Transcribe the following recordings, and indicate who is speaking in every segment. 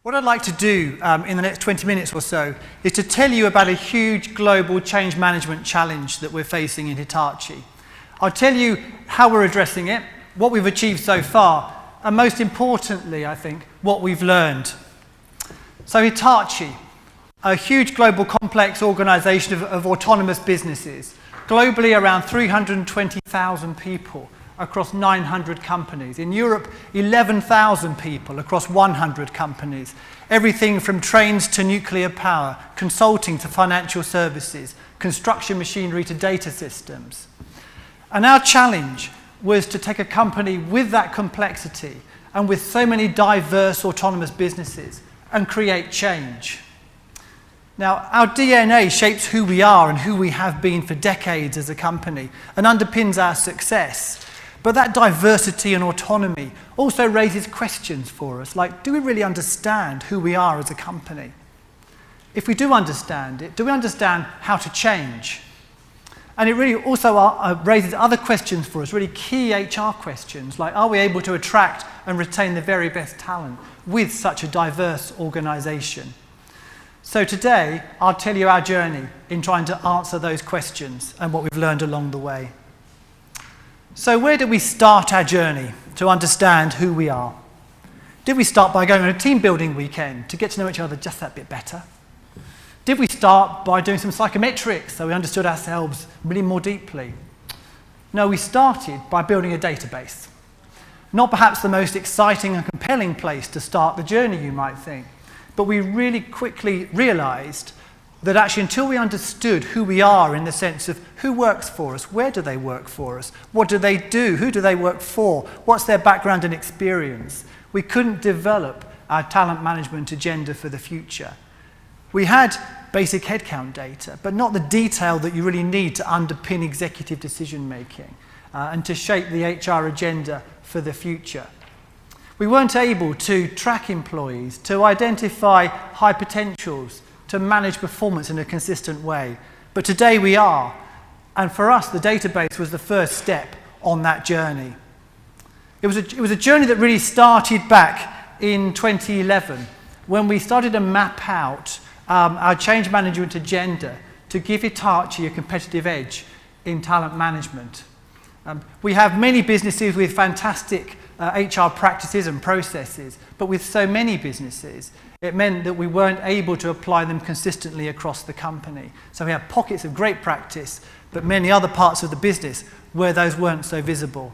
Speaker 1: What I'd like to do in the next 20 minutes or so is to tell you about a huge global change management challenge that we're facing in Hitachi. I'll tell you how we're addressing it, what we've achieved so far, and most importantly, I think, what we've learned. So Hitachi, a huge global complex organization of autonomous businesses, globally around 320,000 people across 900 companies. In Europe, 11,000 people across 100 companies. Everything from trains to nuclear power, consulting to financial services, construction machinery to data systems. And our challenge was to take a company with that complexity and with so many diverse autonomous businesses and create change. Now, our DNA shapes who we are and who we have been for decades as a company and underpins our success. But that diversity and autonomy also raises questions for us, like, do we really understand who we are as a company? If we do understand it, do we understand how to change? And it really also raises other questions for us, really key HR questions, like, are we able to attract and retain the very best talent with such a diverse organization? So today, I'll tell you our journey in trying to answer those questions and what we've learned along the way. So where did we start our journey to understand who we are? Did we start by going on a team building weekend to get to know each other just that bit better? Did we start by doing some psychometrics so we understood ourselves really more deeply? No, we started by building a database. Not perhaps the most exciting and compelling place to start the journey, you might think, but we really quickly realized that actually until we understood who we are in the sense of who works for us, where do they work for us, what do they do, who do they work for, what's their background and experience, we couldn't develop our talent management agenda for the future. We had basic headcount data, but not the detail that you really need to underpin executive decision making and to shape the HR agenda for the future. We weren't able to track employees, to identify high potentials, to manage performance in a consistent way. But today we are. And for us, the database was the first step on that journey. It was a journey that really started back in 2011 when we started to map out our change management agenda to give Hitachi a competitive edge in talent management. We have many businesses with fantastic HR practices and processes, but with so many businesses, it meant that we weren't able to apply them consistently across the company. So we have pockets of great practice, but many other parts of the business where those weren't so visible.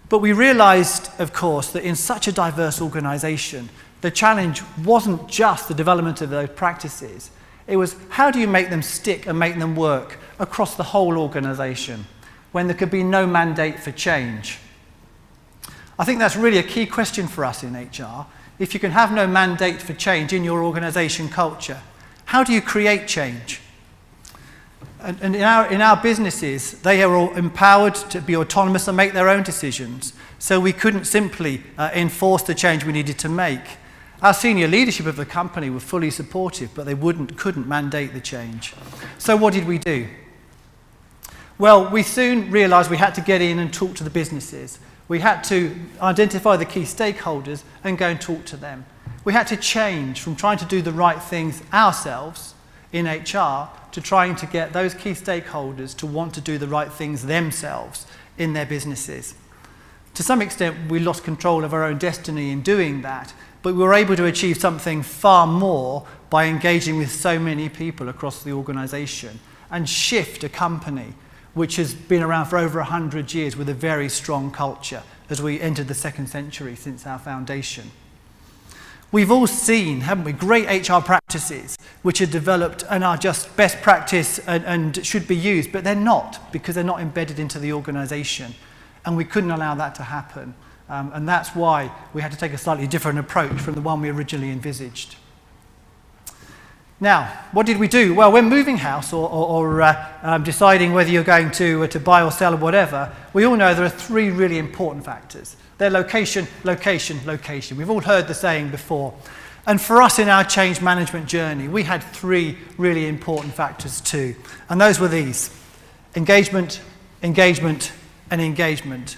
Speaker 1: But we realized, of course, that in such a diverse organization, the challenge wasn't just the development of those practices. It was how do you make them stick and make them work across the whole organization when there could be no mandate for change? I think that's really a key question for us in HR. If you can have no mandate for change in your organization culture, how do you create change? And in our businesses, they are all empowered to be autonomous and make their own decisions. So we couldn't simply enforce the change we needed to make. Our senior leadership of the company were fully supportive, but they couldn't mandate the change. So what did we do? Well, we soon realized we had to get in and talk to the businesses. We had to identify the key stakeholders and go and talk to them. We had to change from trying to do the right things ourselves in HR to trying to get those key stakeholders to want to do the right things themselves in their businesses. To some extent, we lost control of our own destiny in doing that, but we were able to achieve something far more by engaging with so many people across the organization and shift a company which has been around for over 100 years with a very strong culture as we entered the second century since our foundation. We've all seen, haven't we, great HR practices which are developed and are just best practice and should be used, but they're not because they're not embedded into the organization. And we couldn't allow that to happen. And that's why we had to take a slightly different approach from the one we originally envisaged. Now, what did we do? Well, when moving house or deciding whether you're going to buy or sell or whatever, we all know there are three really important factors. They're location, location, location. We've all heard the saying before. And for us in our change management journey, we had three really important factors too. And those were these: engagement, engagement, and engagement.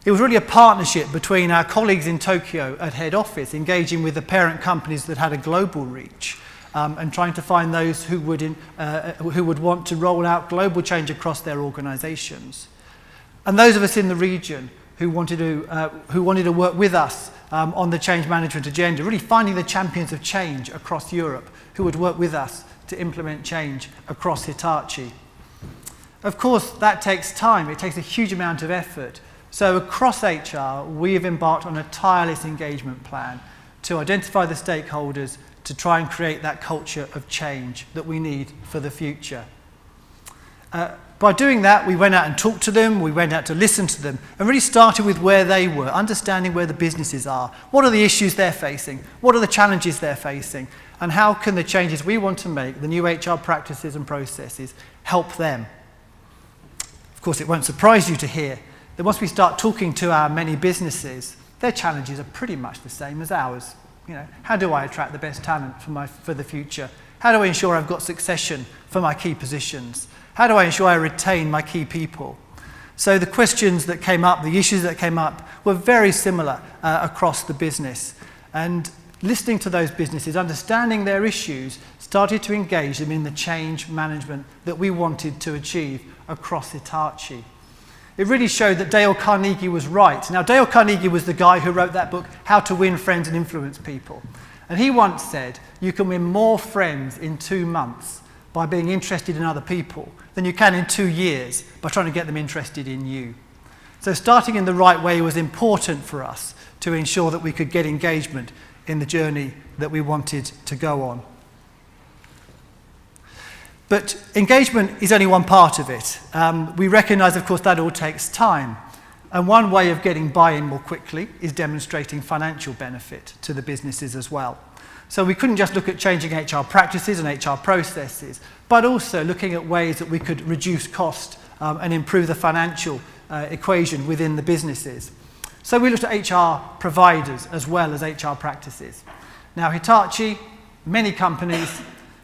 Speaker 1: It was really a partnership between our colleagues in Tokyo at head office, engaging with the parent companies that had a global reach, and trying to find those who would want to roll out global change across their organizations. And those of us in the region who wanted to work with us on the change management agenda, really finding the champions of change across Europe who would work with us to implement change across Hitachi. Of course, that takes time. It takes a huge amount of effort. So across HR, we have embarked on a tireless engagement plan to identify the stakeholders to try and create that culture of change that we need for the future. By doing that, we went out and talked to them, we went out to listen to them, and really started with where they were, understanding where the businesses are. What are the issues they're facing? What are the challenges they're facing? And how can the changes we want to make, the new HR practices and processes, help them? Of course, it won't surprise you to hear that once we start talking to our many businesses, their challenges are pretty much the same as ours. You know, how do I attract the best talent for the future? How do I ensure I've got succession for my key positions? How do I ensure I retain my key people? So the questions that came up, the issues that came up, were very similar across the business. And listening to those businesses, understanding their issues, started to engage them in the change management that we wanted to achieve across Hitachi. It really showed that Dale Carnegie was right. Now, Dale Carnegie was the guy who wrote that book, How to Win Friends and Influence People. And he once said, you can win more friends in 2 months by being interested in other people than you can in 2 years by trying to get them interested in you. So starting in the right way was important for us to ensure that we could get engagement in the journey that we wanted to go on. But engagement is only one part of it. We recognise, of course, that all takes time. And one way of getting buy-in more quickly is demonstrating financial benefit to the businesses as well. So we couldn't just look at changing HR practices and HR processes, but also looking at ways that we could reduce cost and improve the financial equation within the businesses. So we looked at HR providers as well as HR practices. Now, Hitachi, many companies,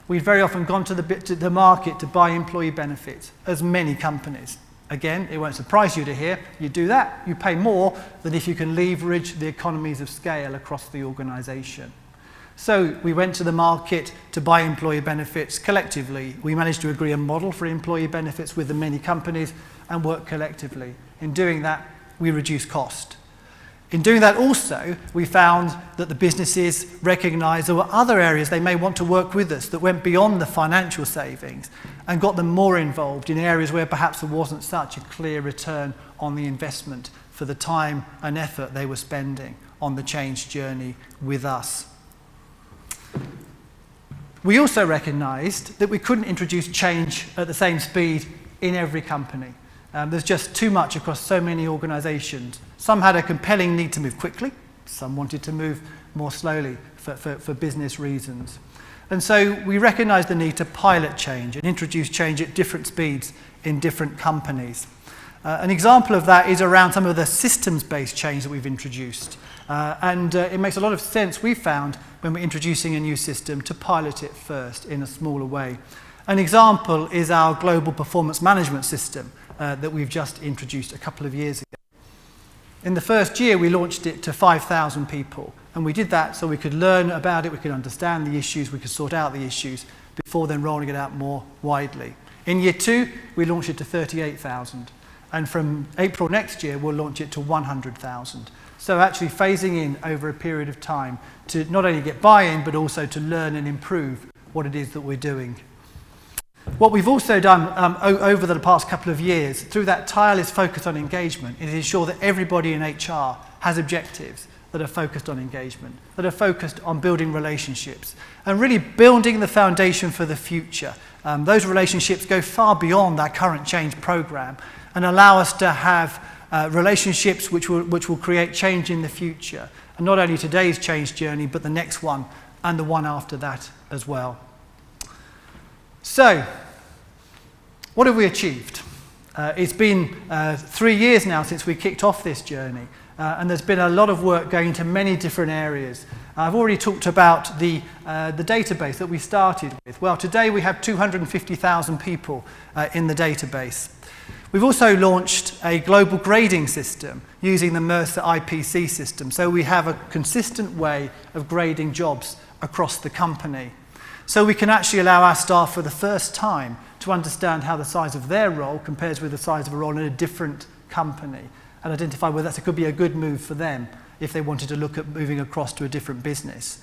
Speaker 1: we've very often gone to the market to buy employee benefits, as many companies. Again, it won't surprise you to hear, you do that, you pay more than if you can leverage the economies of scale across the organisation. So we went to the market to buy employee benefits collectively. We managed to agree a model for employee benefits with the many companies and work collectively. In doing that, we reduced cost. In doing that also, we found that the businesses recognised there were other areas they may want to work with us that went beyond the financial savings and got them more involved in areas where perhaps there wasn't such a clear return on the investment for the time and effort they were spending on the change journey with us. We also recognised that we couldn't introduce change at the same speed in every company. There's just too much across so many organisations. Some had a compelling need to move quickly, some wanted to move more slowly for business reasons. And so we recognised the need to pilot change and introduce change at different speeds in different companies. An example of that is around some of the systems-based change that we've introduced. It makes a lot of sense, we found, when we're introducing a new system, to pilot it first in a smaller way. An example is our global performance management system that we've just introduced a couple of years ago. In the first year, we launched it to 5,000 people, and we did that so we could learn about it, we could understand the issues, we could sort out the issues before then rolling it out more widely. In year 2, we launched it to 38,000, and from April next year, we'll launch it to 100,000. So actually phasing in over a period of time to not only get buy-in, but also to learn and improve what it is that we're doing. What we've also done over the past couple of years, through that tireless focus on engagement, is ensure that everybody in HR has objectives that are focused on engagement, that are focused on building relationships, and really building the foundation for the future. Those relationships go far beyond our current change program and allow us to have relationships which will create change in the future. And not only today's change journey, but the next one and the one after that as well. So, what have we achieved? It's been 3 years now since we kicked off this journey, and there's been a lot of work going into many different areas. I've already talked about the database that we started with. Well, today we have 250,000 people in the database. We've also launched a global grading system using the Mercer IPC system, so we have a consistent way of grading jobs across the company. So we can actually allow our staff for the first time to understand how the size of their role compares with the size of a role in a different company and identify whether that could be a good move for them if they wanted to look at moving across to a different business.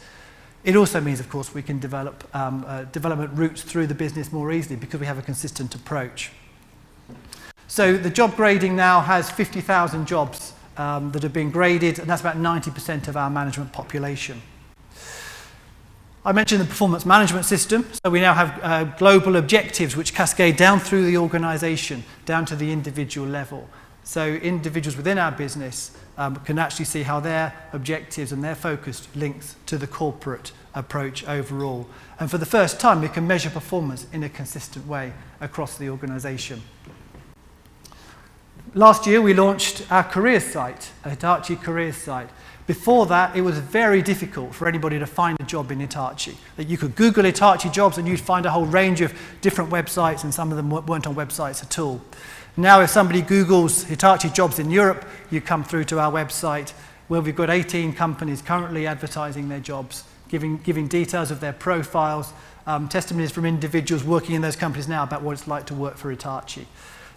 Speaker 1: It also means, of course, we can develop development routes through the business more easily because we have a consistent approach. So the job grading now has 50,000 jobs that have been graded, and that's about 90% of our management population. I mentioned the performance management system, so we now have global objectives which cascade down through the organisation, down to the individual level. So individuals within our business can actually see how their objectives and their focus links to the corporate approach overall. And for the first time, we can measure performance in a consistent way across the organisation. Last year, we launched our careers site, a Hitachi careers site. Before that, it was very difficult for anybody to find a job in Hitachi. That you could Google Hitachi jobs and you'd find a whole range of different websites, and some of them weren't on websites at all. Now, if somebody Googles Hitachi jobs in Europe, you come through to our website where we've got 18 companies currently advertising their jobs, giving details of their profiles, testimonies from individuals working in those companies now about what it's like to work for Hitachi.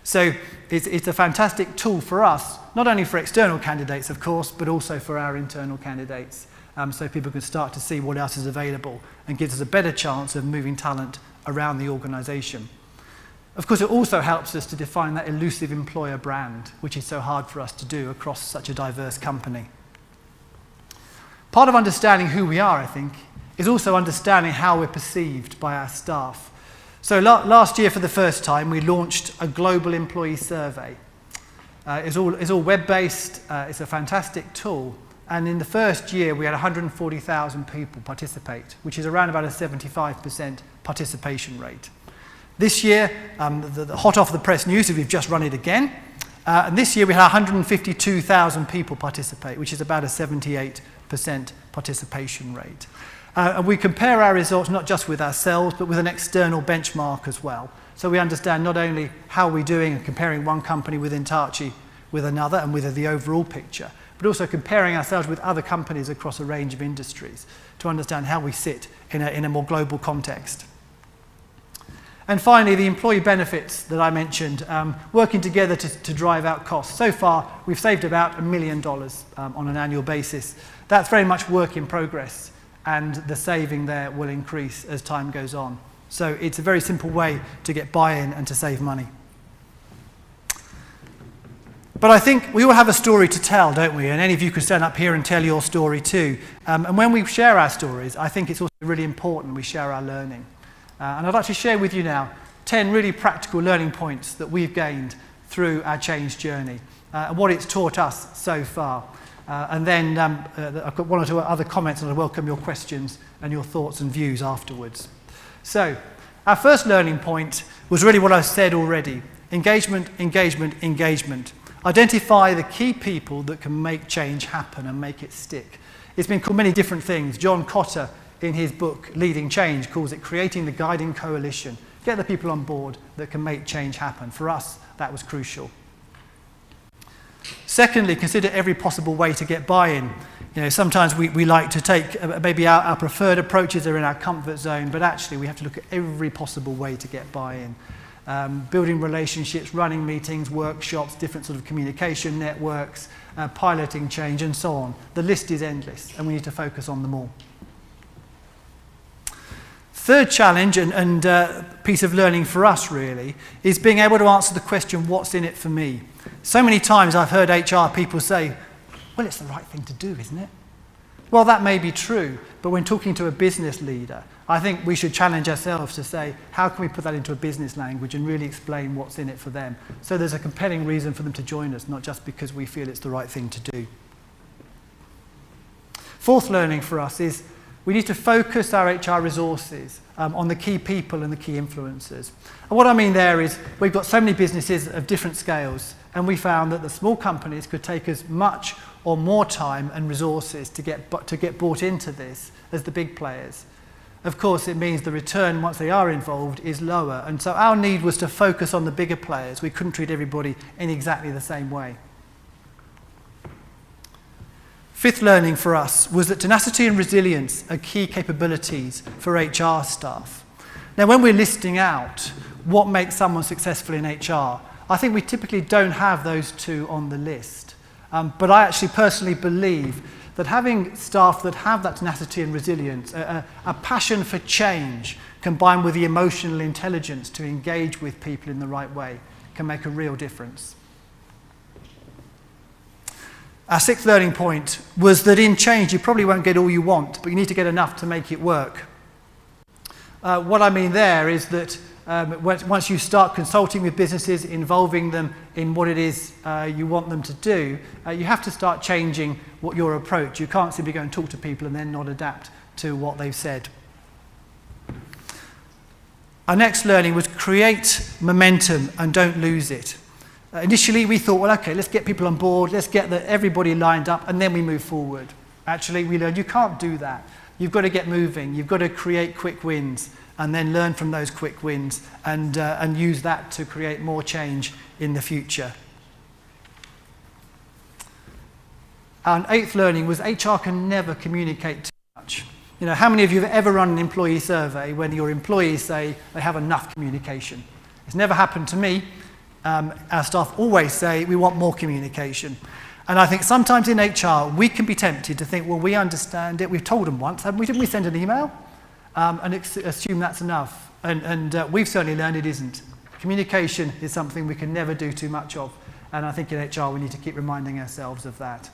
Speaker 1: So it's a fantastic tool for us, not only for external candidates, of course, but also for our internal candidates, so people can start to see what else is available and gives us a better chance of moving talent around the organisation. Of course, it also helps us to define that elusive employer brand, which is so hard for us to do across such a diverse company. Part of understanding who we are, I think, is also understanding how we're perceived by our staff. So last year, for the first time, we launched a global employee survey. It's all web-based. It's a fantastic tool. And in the first year, we had 140,000 people participate, which is around about a 75% participation rate. This year, the hot off the press news is we've just run it again. And this year, we had 152,000 people participate, which is about a 78% participation rate. And we compare our results not just with ourselves, but with an external benchmark as well. So we understand not only how we're doing and comparing one company within Hitachi with another and with the overall picture, but also comparing ourselves with other companies across a range of industries to understand how we sit in a more global context. And finally, the employee benefits that I mentioned, working together to drive out costs. So far, we've saved about $1 million on an annual basis. That's very much work in progress, and the saving there will increase as time goes on. So it's a very simple way to get buy-in and to save money. But I think we all have a story to tell, don't we? And any of you can stand up here and tell your story too. And when we share our stories, I think it's also really important we share our learning. And I'd like to share with you now 10 really practical learning points that we've gained through our change journey and what it's taught us so far. And then I've got one or two other comments, and I welcome your questions and your thoughts and views afterwards. So our first learning point was really what I said already. Engagement, engagement, engagement. Identify the key people that can make change happen and make it stick. It's been called many different things. John Cotter, in his book, Leading Change, calls it creating the guiding coalition. Get the people on board that can make change happen. For us, that was crucial. Secondly, consider every possible way to get buy-in. You know, sometimes we like to take, maybe our preferred approaches are in our comfort zone, but actually we have to look at every possible way to get buy-in. Building relationships, running meetings, workshops, different sort of communication networks, piloting change, and so on. The list is endless, and we need to focus on them all. Third challenge and piece of learning for us, really, is being able to answer the question, what's in it for me? So many times I've heard HR people say, well, it's the right thing to do, isn't it? Well, that may be true, but when talking to a business leader, I think we should challenge ourselves to say, how can we put that into a business language and really explain what's in it for them? So there's a compelling reason for them to join us, not just because we feel it's the right thing to do. Fourth learning for us is we need to focus our HR resources on the key people and the key influencers. And what I mean there is we've got so many businesses of different scales, and we found that the small companies could take as much or more time and resources to get brought into this as the big players. of course it means the return once they are involved is lower. And so our need was to focus on the bigger players. We couldn't treat everybody in exactly the same way. Fifth learning for us was that tenacity and resilience are key capabilities for HR staff. Now, when we're listing out what makes someone successful in HR, I think we typically don't have those two on the list. But I actually personally believe that having staff that have that tenacity and resilience, a passion for change, combined with the emotional intelligence to engage with people in the right way, can make a real difference. Our sixth learning point was that in change, you probably won't get all you want, but you need to get enough to make it work. What I mean there is that once you start consulting with businesses, involving them in what it is you want them to do, you have to start changing your approach. You can't simply go and talk to people and then not adapt to what they've said. Our next learning was create momentum and don't lose it. Initially, we thought, well, okay, let's get people on board, let's get everybody lined up, and then we move forward. Actually, we learned you can't do that. You've got to get moving. You've got to create quick wins and then learn from those quick wins and use that to create more change in the future. Our eighth learning was HR can never communicate too much. You know, how many of you have ever run an employee survey when your employees say they have enough communication? It's never happened to me. Our staff always say we want more communication. And I think sometimes in HR, we can be tempted to think, well, we understand it. We've told them once, haven't we? Didn't we send an email? And assume that's enough. And we've certainly learned it isn't. Communication is something we can never do too much of. And I think in HR, we need to keep reminding ourselves of that.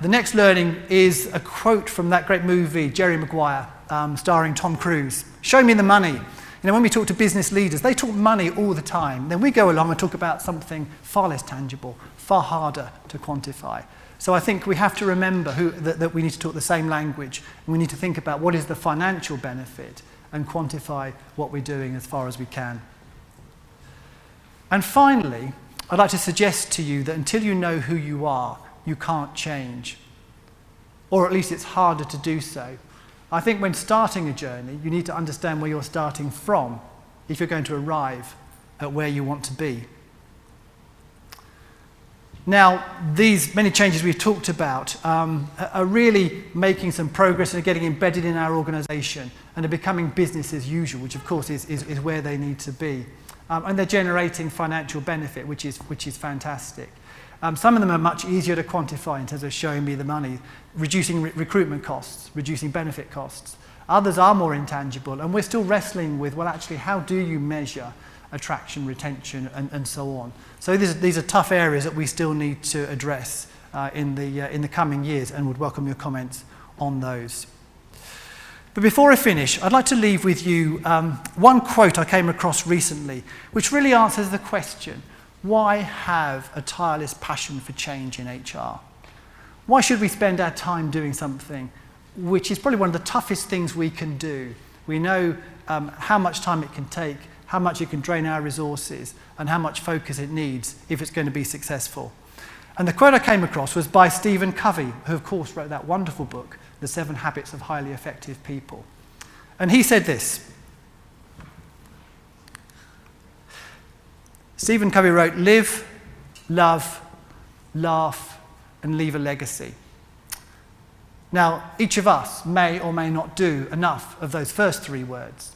Speaker 1: The next learning is a quote from that great movie, Jerry Maguire, starring Tom Cruise. Show me the money. You know, when we talk to business leaders, they talk money all the time. Then we go along and talk about something far less tangible, far harder to quantify. So I think we have to remember that we need to talk the same language. And we need to think about what is the financial benefit and quantify what we're doing as far as we can. And finally, I'd like to suggest to you that until you know who you are, you can't change. Or at least it's harder to do so. I think when starting a journey, you need to understand where you're starting from if you're going to arrive at where you want to be. Now, these many changes we've talked about are really making some progress and are getting embedded in our organisation and are becoming business as usual, which of course is where they need to be. And they're generating financial benefit, which is fantastic. Some of them are much easier to quantify in terms of showing me the money, reducing recruitment costs, reducing benefit costs. Others are more intangible, and we're still wrestling with, well, actually, how do you measure attraction, retention, and so on? So these are tough areas that we still need to address in the coming years, and would welcome your comments on those. But before I finish, I'd like to leave with you one quote I came across recently, which really answers the question, why have a tireless passion for change in HR? Why should we spend our time doing something which is probably one of the toughest things we can do? We know how much time it can take, how much it can drain our resources, and how much focus it needs if it's going to be successful. And the quote I came across was by Stephen Covey, who of course wrote that wonderful book, The 7 Habits of Highly Effective People. And he said this. Stephen Covey wrote, live, love, laugh, and leave a legacy. Now, each of us may or may not do enough of those first 3 words,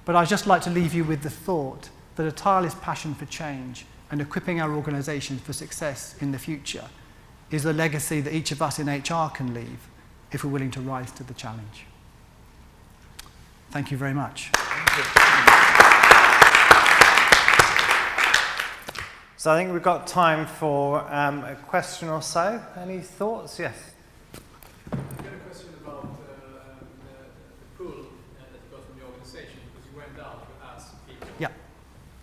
Speaker 1: but I'd just like to leave you with the thought that a tireless passion for change and equipping our organisations for success in the future is the legacy that each of us in HR can leave if we're willing to rise to the challenge. Thank you very much.
Speaker 2: So I think we've got time for a question or so. Any thoughts? Yes.
Speaker 3: I've got a question about the pull that you got from the organization, because you went out to ask people.
Speaker 1: Yeah.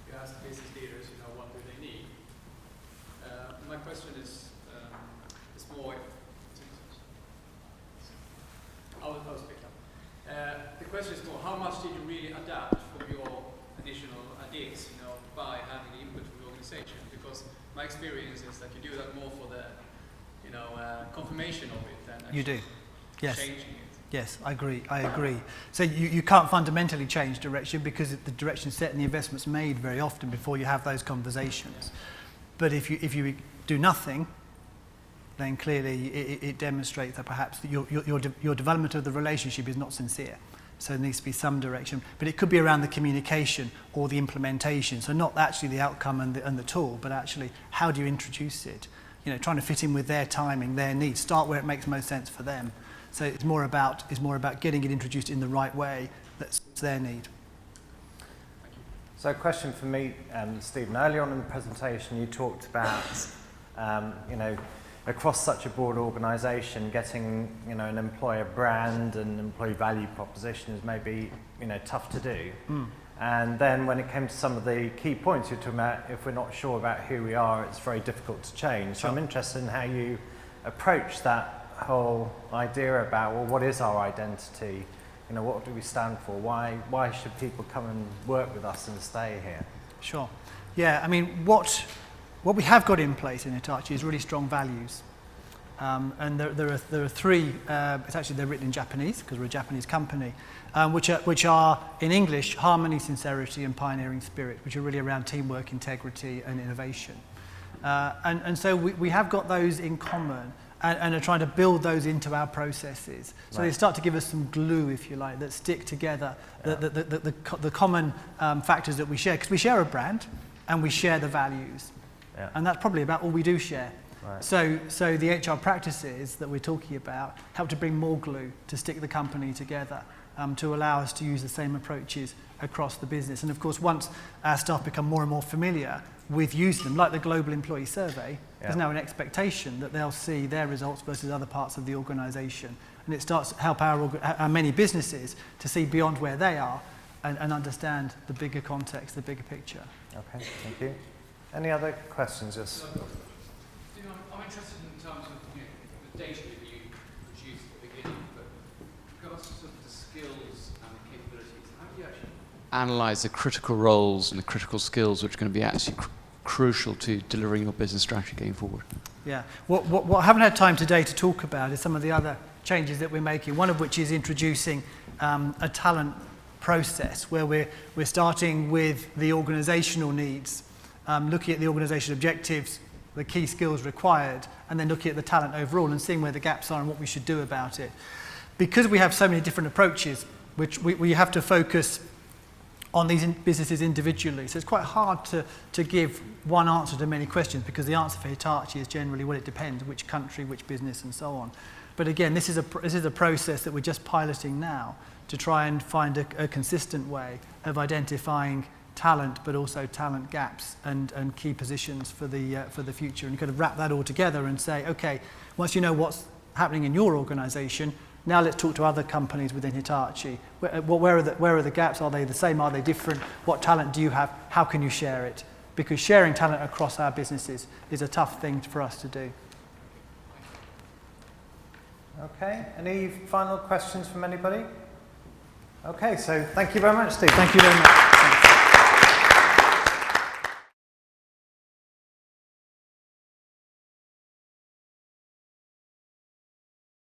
Speaker 3: You asked business leaders, what do they need? My question is more. I'll speak up. The question is more, how much did you really adapt from your additional ideas, by having the input from the organization? Because my experience is that you do that more for the, confirmation of it than actually
Speaker 1: You do, yes.
Speaker 3: changing it.
Speaker 1: Yes, I agree. So you can't fundamentally change direction because the direction's set and the investment's made very often before you have those conversations. But if you do nothing, then clearly it demonstrates that perhaps your development of the relationship is not sincere. So there needs to be some direction. But it could be around the communication or the implementation. So not actually the outcome and the tool, but actually how do you introduce it? You know, trying to fit in with their timing, their needs. Start where it makes most sense for them. So it's more about getting it introduced in the right way that suits their need.
Speaker 2: So a question for me, Stephen. Earlier on in the presentation, you talked about, across such a broad organisation, getting, an employer brand and employee value proposition is maybe, tough to do. And then when it came to some of the key points you're talking about, if we're not sure about who we are, it's very difficult to change. So I'm interested in how you approach that whole idea about, well, what is our identity? What do we stand for? Why should people come and work with us and stay here?
Speaker 1: Sure. Yeah, I mean, what we have got in place in Hitachi is really strong values. And there are three, they're written in Japanese, because we're a Japanese company, which are, in English, harmony, sincerity, and pioneering spirit, which are really around teamwork, integrity, and innovation. And so we have got those in common. And are trying to build those into our processes. So they start to give us some glue, if you like, that stick together, the common factors that we share. Because we share a brand and we share the values. Yeah. And that's probably about all we do share. Right. So the HR practices that we're talking about help to bring more glue to stick the company together, to allow us to use the same approaches across the business. And of course, once our staff become more and more familiar with using them, like the Global Employee Survey, there's now an expectation that they'll see their results versus other parts of the organisation. And it starts to help our many businesses to see beyond where they are and understand the bigger context, the bigger picture.
Speaker 2: Okay, thank you. Any other questions? Yes.
Speaker 3: I'm interested in terms of the data that you produced at the beginning, but regards to sort of the skills and the capabilities, how do you actually analyse the critical roles and the critical skills which are going to be actually crucial to delivering your business strategy going forward?
Speaker 1: Yeah, what I haven't had time today to talk about is some of the other changes that we're making, one of which is introducing a talent process where we're starting with the organisational needs, looking at the organisational objectives, the key skills required, and then looking at the talent overall and seeing where the gaps are and what we should do about it. Because we have so many different approaches, which we have to focus on these businesses individually. So it's quite hard to give one answer to many questions, because the answer for Hitachi is generally, well, it depends, which country, which business, and so on. But again, this is a process that we're just piloting now to try and find a consistent way of identifying talent, but also talent gaps and key positions for the future, and kind of wrap that all together and say, okay, once you know what's happening in your organisation, now let's talk to other companies within Hitachi. Where are the gaps? Are they the same? Are they different? What talent do you have? How can you share it? Because sharing talent across our businesses is a tough thing for us to do.
Speaker 2: Okay, any final questions from anybody? Okay, so thank you very much, Steve.
Speaker 1: Thank you very much.